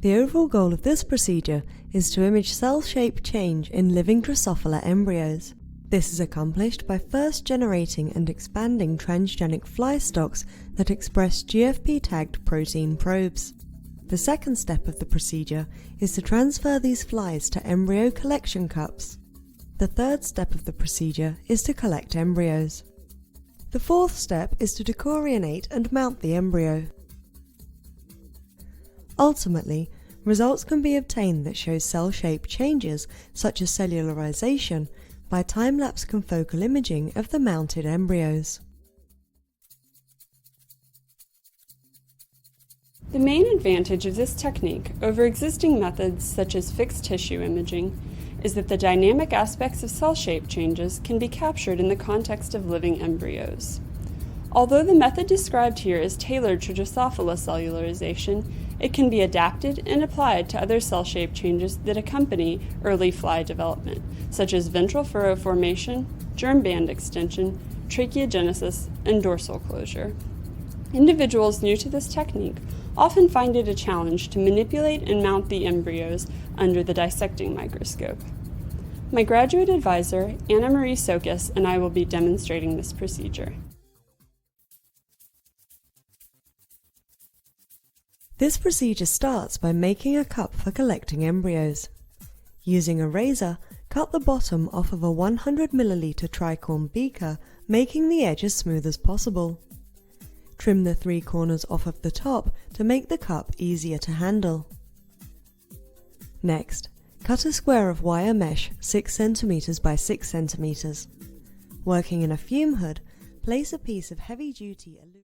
The overall goal of this procedure is to image cell shape change in living Drosophila embryos. This is accomplished by first generating and expanding transgenic fly stocks that express GFP-tagged protein probes. The second step of the procedure is to transfer these flies to embryo collection cups. The third step of the procedure is to collect embryos. The fourth step is to decorionate and mount the embryo. Ultimately, results can be obtained that show cell shape changes, such as cellularization, by time-lapse confocal imaging of the mounted embryos. The main advantage of this technique over existing methods such as fixed tissue imaging is that the dynamic aspects of cell shape changes can be captured in the context of living embryos. Although the method described here is tailored to Drosophila cellularization, it can be adapted and applied to other cell shape changes that accompany early fly development, such as ventral furrow formation, germ band extension, tracheogenesis, and dorsal closure. Individuals new to this technique often find it a challenge to manipulate and mount the embryos under the dissecting microscope. My graduate advisor, Anna Marie Sokac, and I will be demonstrating this procedure. This procedure starts by making a cup for collecting embryos. Using a razor, cut the bottom off of a 100 ml tricorn beaker, making the edge as smooth as possible. Trim the three corners off of the top to make the cup easier to handle. Next, cut a square of wire mesh 6 cm by 6 cm. Working in a fume hood, place a piece of heavy-duty